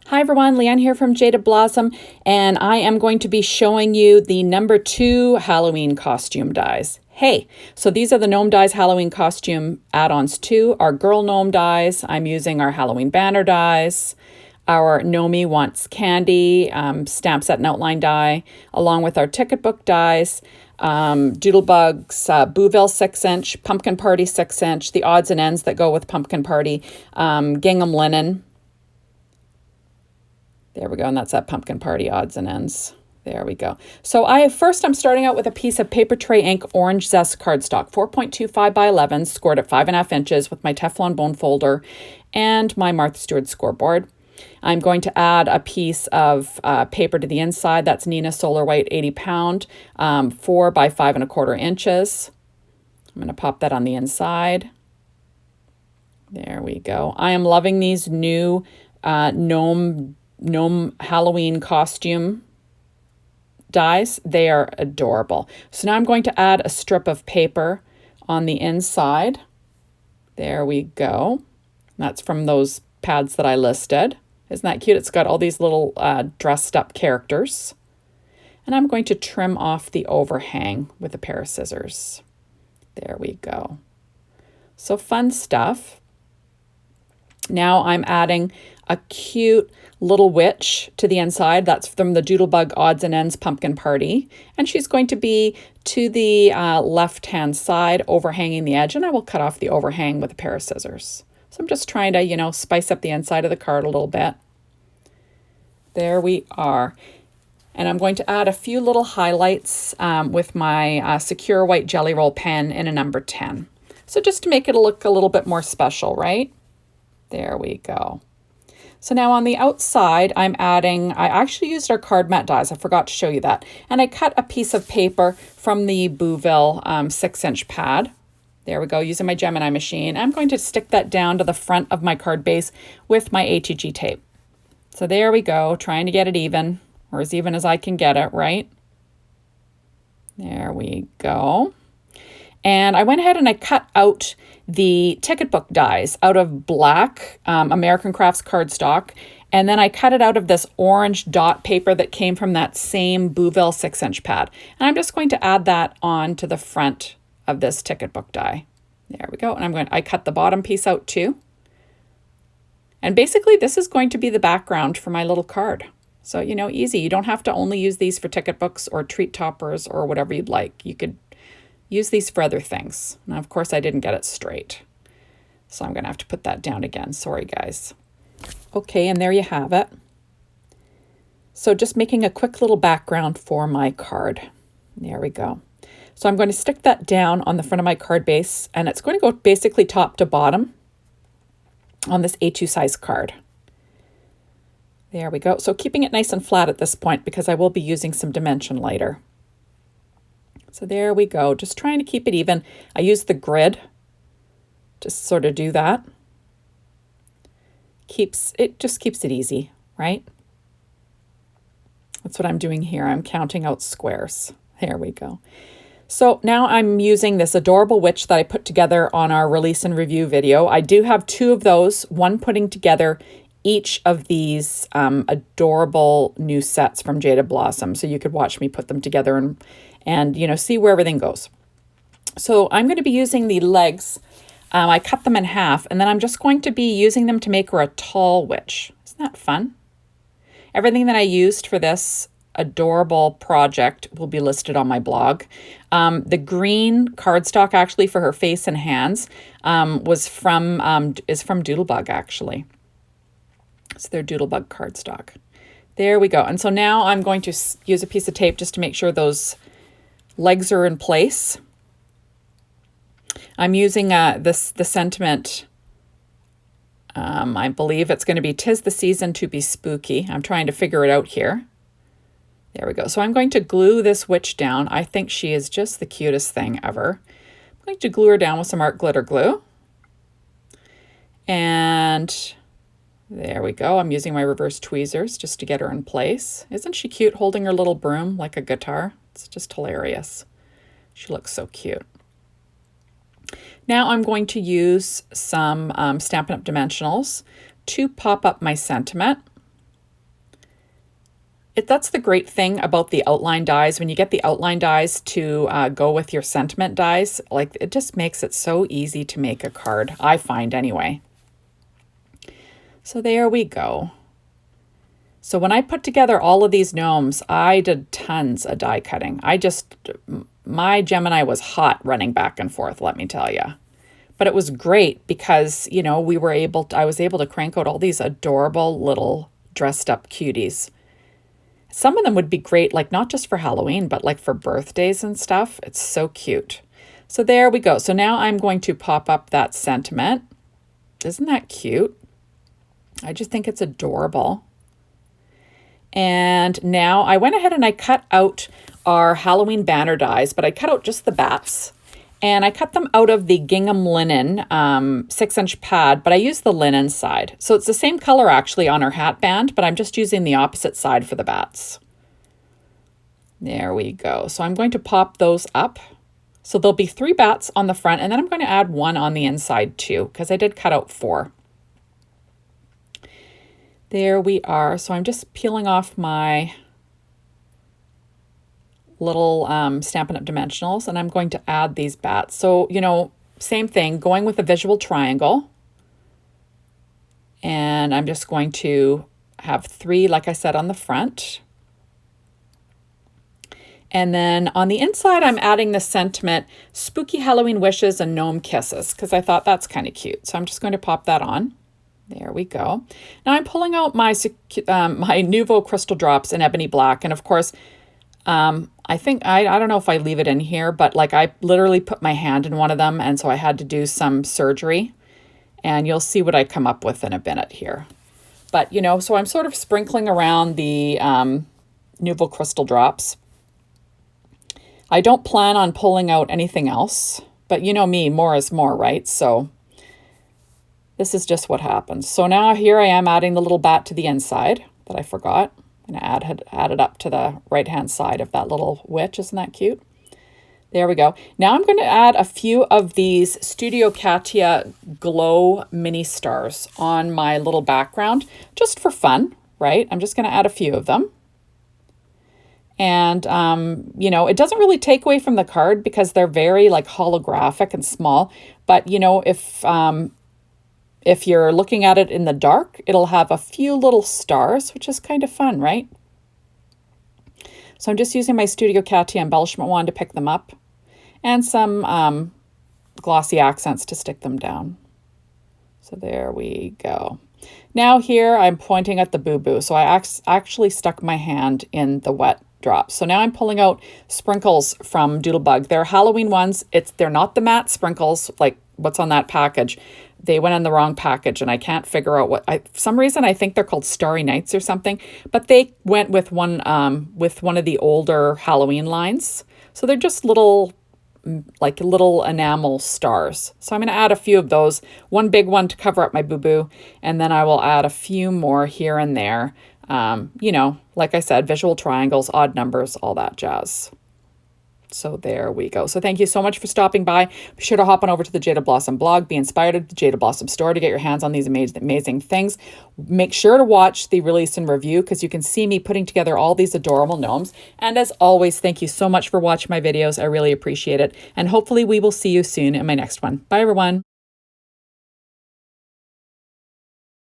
Hi everyone, Leanne here from Jaded Blossom, and I am going to be showing you the number 2 Halloween costume dies. Hey, so these are the Gnome Dies Halloween Costume Add Ons 2, our Girl Gnome dies. I'm using our Halloween Banner dies, our Gnomie Wants Candy stamp set and outline die, along with our ticket book dies, Doodlebugs, Booville 6-inch, Pumpkin Party 6-inch, the odds and ends that go with Pumpkin Party, Gingham Linen. There we go, and that's that Pumpkin Party odds and ends. There we go. So I'm starting out with a piece of Paper Tray Ink Orange Zest cardstock, 4.25 by 11, scored at 5.5 inches with my Teflon bone folder and my Martha Stewart scoreboard. I'm going to add a piece of paper to the inside. That's Nina Solar White 80 pound, 4 by 5.25 inches. I'm going to pop that on the inside. There we go. I am loving these new Gnome Halloween costume dies. They are adorable. So now I'm going to add a strip of paper on the inside. There we go. That's from those pads that I listed. Isn't that cute? It's got all these little dressed up characters. And I'm going to trim off the overhang with a pair of scissors. There we go. So fun stuff. Now I'm adding a cute little witch to the inside. That's from the Doodlebug Odds and Ends Pumpkin Party. And she's going to be to the left-hand side, overhanging the edge. And I will cut off the overhang with a pair of scissors. So I'm just trying to, spice up the inside of the card a little bit. There we are. And I'm going to add a few little highlights with my Secure White Jelly Roll pen in a number 10. So just to make it look a little bit more special, right? There we go. So now on the outside, I actually used our card mat dies. I forgot to show you that. And I cut a piece of paper from the Booville 6-inch pad. There we go, using my Gemini machine. I'm going to stick that down to the front of my card base with my ATG tape. So there we go, trying to get it even, or as even as I can get it, right? There we go. And I went ahead and I cut out the ticket book dies out of black American Crafts cardstock. And then I cut it out of this orange dot paper that came from that same Booville 6-inch pad. And I'm just going to add that on to the front of this ticket book die. There we go. And I cut the bottom piece out too. And basically this is going to be the background for my little card. So, easy. You don't have to only use these for ticket books or treat toppers or whatever you'd like. You could use these for other things. Now, of course, I didn't get it straight. So I'm going to have to put that down again. Sorry, guys. Okay, and there you have it. So just making a quick little background for my card. There we go. So I'm going to stick that down on the front of my card base, and it's going to go basically top to bottom on this A2 size card. There we go. So keeping it nice and flat at this point because I will be using some dimension later. So there we go, just trying to keep it even. I use the grid to sort of do that. Just keeps it easy, right? That's what I'm doing here. I'm counting out squares. There we go. So now I'm using this adorable witch that I put together on our release and review video. I do have 2 of those, one putting together each of these adorable new sets from Jaded Blossom. So you could watch me put them together and see where everything goes. So I'm going to be using the legs. I cut them in half, and then I'm just going to be using them to make her a tall witch. Isn't that fun? Everything that I used for this adorable project will be listed on my blog. The green cardstock actually for her face and hands is from Doodlebug actually. It's their Doodlebug cardstock. There we go. And so now I'm going to use a piece of tape just to make sure those legs are in place. I'm using the sentiment. I believe it's going to be "'Tis the season to be spooky." I'm trying to figure it out here. There we go. So I'm going to glue this witch down. I think she is just the cutest thing ever. I'm going to glue her down with some art glitter glue. And there we go. I'm using my reverse tweezers just to get her in place. Isn't she cute holding her little broom like a guitar? It's just hilarious. She looks so cute. Now I'm going to use some Stampin' Up! Dimensionals to pop up my sentiment. That's the great thing about the outline dies. When you get the outline dies to go with your sentiment dies, like it just makes it so easy to make a card, I find anyway. So there we go. So when I put together all of these gnomes, I did tons of die cutting. My Gemini was hot running back and forth, let me tell you. But it was great because, you know, I was able to crank out all these adorable little dressed up cuties. Some of them would be great, like not just for Halloween, but like for birthdays and stuff. It's so cute. So there we go. So now I'm going to pop up that sentiment. Isn't that cute? I just think it's adorable. And now I went ahead and I cut out our Halloween banner dies, but I cut out just the bats. And I cut them out of the gingham linen 6-inch pad, but I used the linen side. So it's the same color actually on our hat band, but I'm just using the opposite side for the bats. There we go. So I'm going to pop those up. So there'll be 3 bats on the front, and then I'm going to add 1 on the inside too, because I did cut out 4. There we are. So I'm just peeling off my little Stampin' Up! Dimensionals, and I'm going to add these bats. So, you know, same thing, going with a visual triangle. And I'm just going to have 3, like I said, on the front. And then on the inside, I'm adding the sentiment, Spooky Halloween Wishes and Gnome Kisses, because I thought that's kind of cute. So I'm just going to pop that on. There we go. Now I'm pulling out my Nuvo Crystal Drops in Ebony Black. And of course, I think, I don't know if I leave it in here, but like I literally put my hand in one of them. And so I had to do some surgery, and you'll see what I come up with in a minute here. But, you know, so I'm sort of sprinkling around the Nuvo Crystal Drops. I don't plan on pulling out anything else, but you know me, more is more, right? So this is just what happens. So now here I am adding the little bat to the inside that I forgot. I'm going to add it up to the right-hand side of that little witch. Isn't that cute? There we go. Now I'm going to add a few of these Studio Katia glow mini stars on my little background, just for fun, right? I'm just going to add a few of them. And, you know, it doesn't really take away from the card because they're very like holographic and small. But, you know, if you're looking at it in the dark, it'll have a few little stars, which is kind of fun, right? So I'm just using my Studio Katia embellishment wand to pick them up, and some glossy accents to stick them down. So there we go. Now here I'm pointing at the boo-boo. So I actually stuck my hand in the wet drops. So now I'm pulling out sprinkles from Doodlebug. They're Halloween ones. They're not the matte sprinkles like what's on that package. They went in the wrong package, and I can't figure out for some reason I think they're called Starry Nights or something, but they went with one of the older Halloween lines. So they're just little enamel stars. So I'm going to add a few of those, one big one to cover up my boo-boo, and then I will add a few more here and there. You know, like I said, visual triangles, odd numbers, all that jazz. So there we go. So thank you so much for stopping by. Be sure to hop on over to the Jaded Blossom blog. Be inspired at the Jaded Blossom store to get your hands on these amazing things. Make sure to watch the release and review because you can see me putting together all these adorable gnomes. And as always, thank you so much for watching my videos. I really appreciate it. And hopefully we will see you soon in my next one. Bye, everyone.